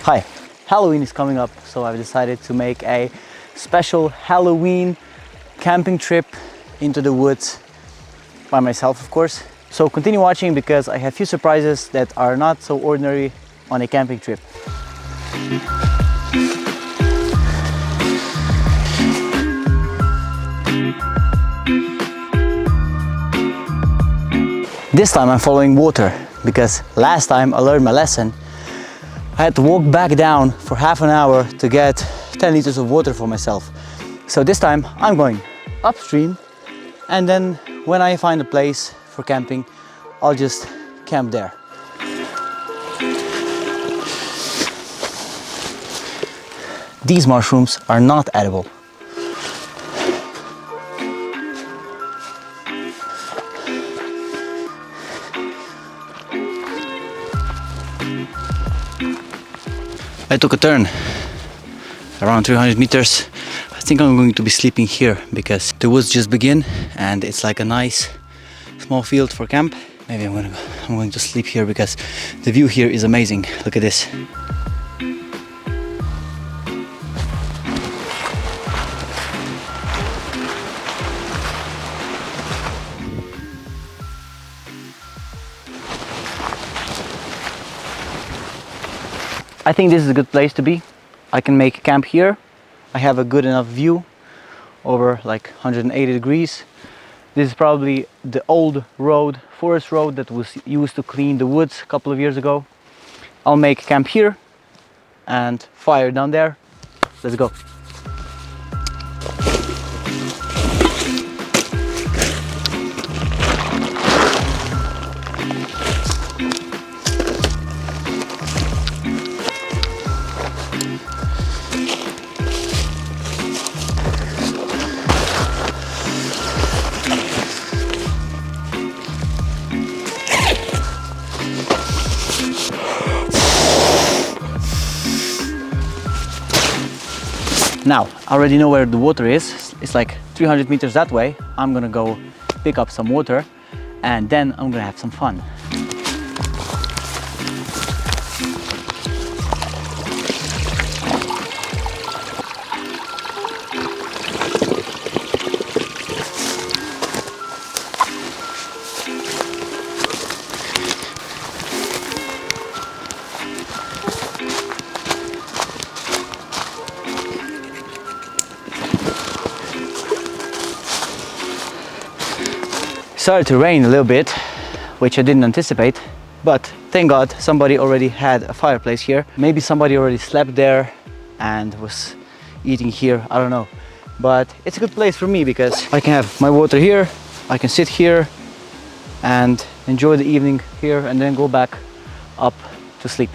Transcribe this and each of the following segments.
Hi, Halloween is coming up, so I've decided to make a special Halloween camping trip into the woods by myself, of course. So continue watching because I have a few surprises that are not so ordinary on a camping trip. This time I'm following water because last time I learned my lesson. I had to walk back down for half an hour to get 10 liters of water for myself. So this time I'm going upstream, and then when I find a place for camping, I'll just camp there. These mushrooms are not edible. I took a turn around 300 meters. I think I'm going to be sleeping here because the woods just begin and it's like a nice small field for camp. Maybe I'm going to sleep here because the view here is amazing. Look at this. I think this is a good place to be. I can make camp here. I have a good enough view over like 180 degrees. This is probably the old road, forest road that was used to clean the woods a couple of years ago. I'll make camp here and fire down there. Let's go. Now, I already know where the water is. It's like 300 meters that way. I'm gonna go pick up some water and then I'm gonna have some fun. Started to rain a little bit, which I didn't anticipate, but thank God somebody already had a fireplace here. Maybe somebody already slept there and was eating here, I don't know. But it's a good place for me because I can have my water here, I can sit here and enjoy the evening here and then go back up to sleep.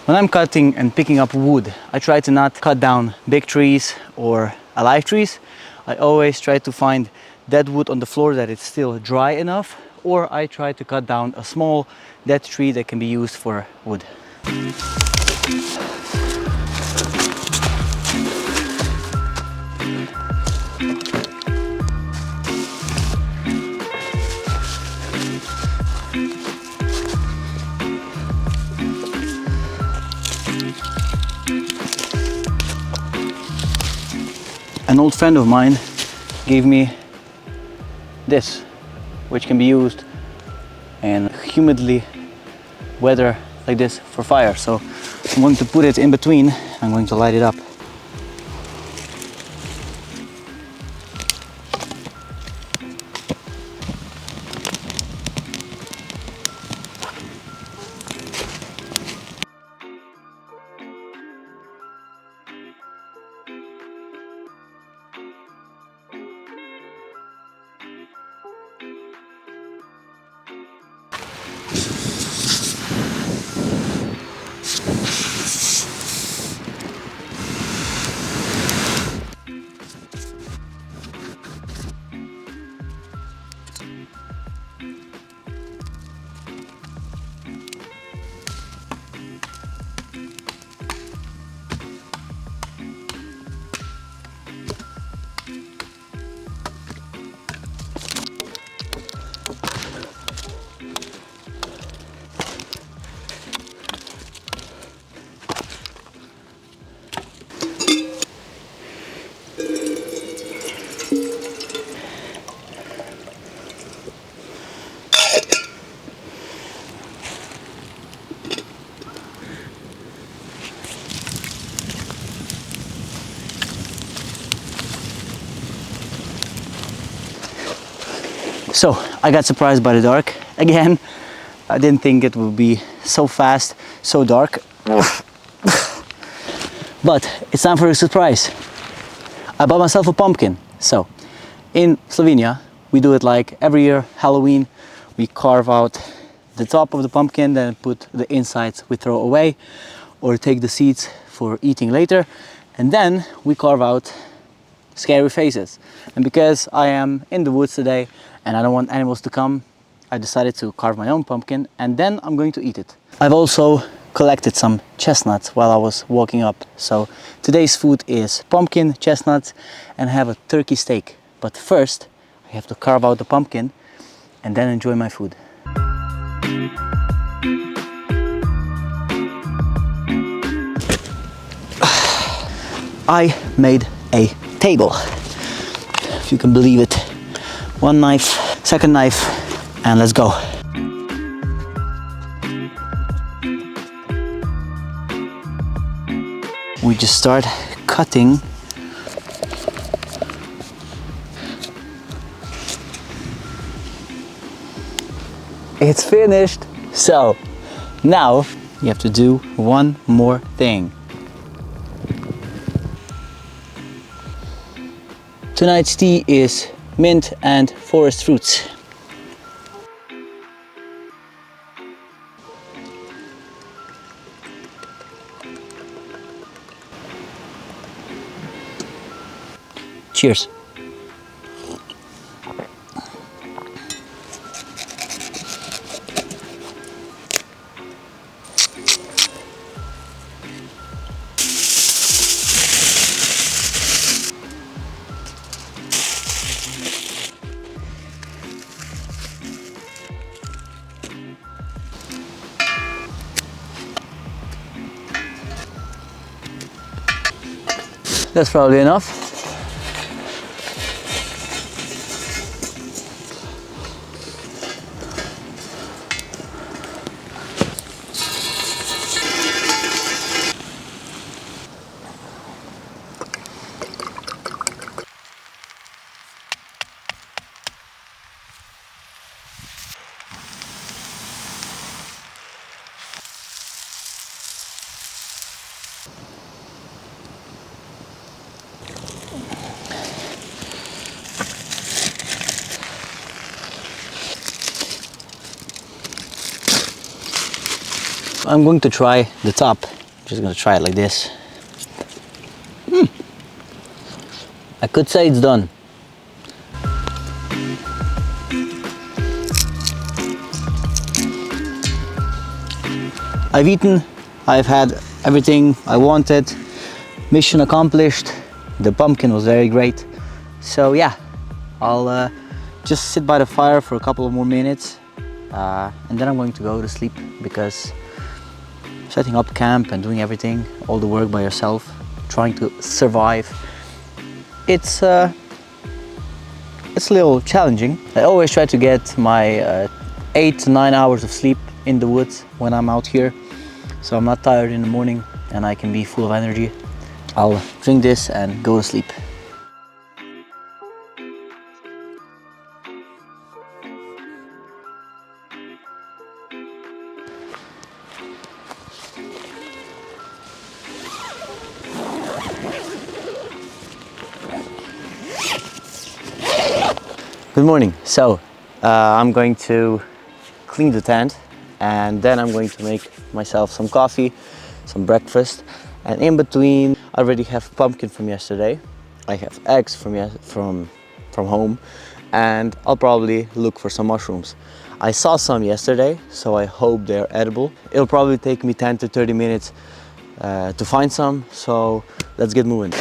When I'm cutting and picking up wood, I try to not cut down big trees or alive trees. I always try to find dead wood on the floor that it's still dry enough, or I try to cut down a small dead tree that can be used for wood. An old friend of mine gave me this, which can be used in humidly weather like this for fire. So I'm going to put it in between. I'm going to light it up. So I got surprised by the dark again. I didn't think it would be so fast, so dark. But it's time for a surprise. I bought myself a pumpkin. So in Slovenia, we do it like every year, Halloween. We carve out the top of the pumpkin, then put the insides we throw away or take the seeds for eating later. And then we carve out scary faces. And because I am in the woods today and I don't want animals to come, I decided to carve my own pumpkin and then I'm going to eat it. I've also collected some chestnuts while I was walking up. So today's food is pumpkin, chestnuts, and I have a turkey steak. But first, I have to carve out the pumpkin and then enjoy my food. I made a table, if you can believe it. One knife, second knife, and let's go. We just start cutting. It's finished. So now you have to do one more thing. Tonight's tea is mint and forest fruits. Cheers. That's probably enough. I'm going to try the top. I'm just going to try it like this. I could say it's done. I've eaten, I've had everything I wanted. Mission accomplished. The pumpkin was very great. So yeah, I'll just sit by the fire for a couple of more minutes and then I'm going to go to sleep, because setting up camp and doing everything, all the work by yourself, trying to survive, it's a little challenging. I always try to get my 8 to 9 hours of sleep in the woods when I'm out here, so I'm not tired in the morning and I can be full of energy. I'll drink this and go to sleep. Good morning. So I'm going to clean the tent and then I'm going to make myself some coffee, some breakfast, and in between I already have pumpkin from yesterday. I have eggs from home, and I'll probably look for some mushrooms. I saw some yesterday, so I hope they're edible. It'll probably take me 10 to 30 minutes to find some, so let's get moving.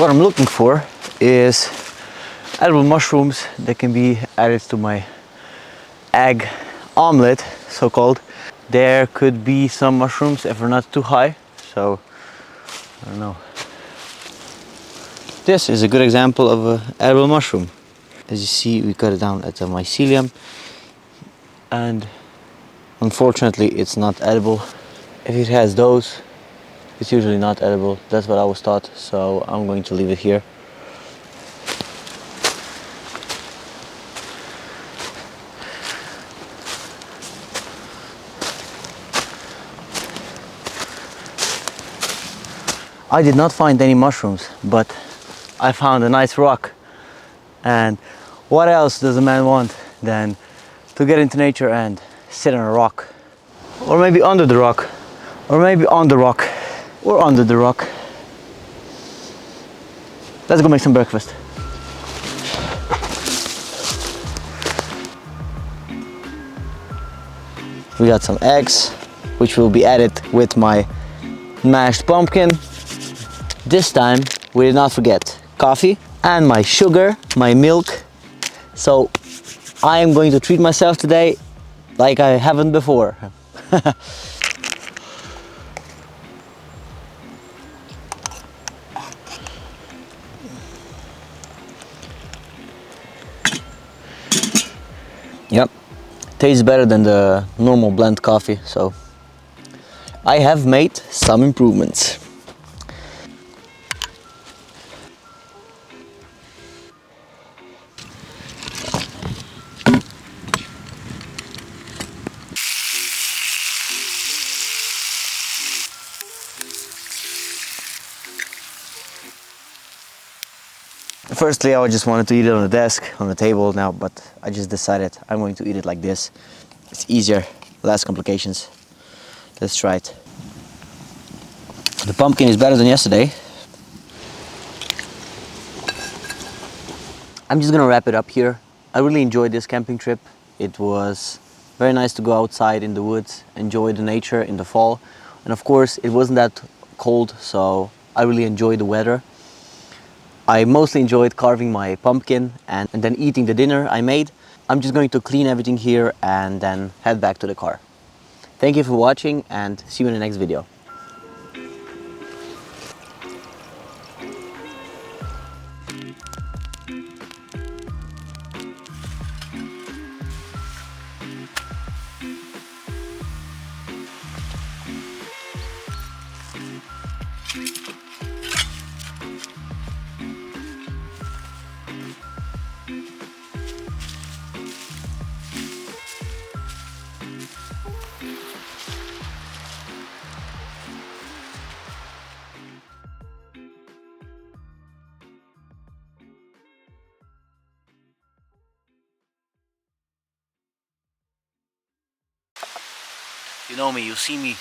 what I'm looking for is edible mushrooms that can be added to my egg omelet, so-called. There could be some mushrooms if they're not too high, so I don't know. This is a good example of an edible mushroom. As you see, we cut it down at the mycelium, and unfortunately it's not edible. If it has those, it's usually not edible. That's what I was taught, so I'm going to leave it here. I did not find any mushrooms, but I found a nice rock. And what else does a man want than to get into nature and sit on a rock? Or maybe under the rock, or maybe on the rock, or under the rock. Let's go make some breakfast. We got some eggs, which will be added with my mashed pumpkin. This time we did not forget coffee and my sugar, my milk. So I am going to treat myself today like I haven't before. Yep, tastes better than the normal blend coffee, so I have made some improvements. Firstly, I just wanted to eat it on the desk, on the table now, but I just decided I'm going to eat it like this. It's easier, less complications. Let's try it. The pumpkin is better than yesterday. I'm just gonna wrap it up here. I really enjoyed this camping trip. It was very nice to go outside in the woods, enjoy the nature in the fall. And of course, it wasn't that cold, so I really enjoyed the weather. I mostly enjoyed carving my pumpkin and then eating the dinner I made. I'm just going to clean everything here and then head back to the car. Thank you for watching and see you in the next video. You know me, you see me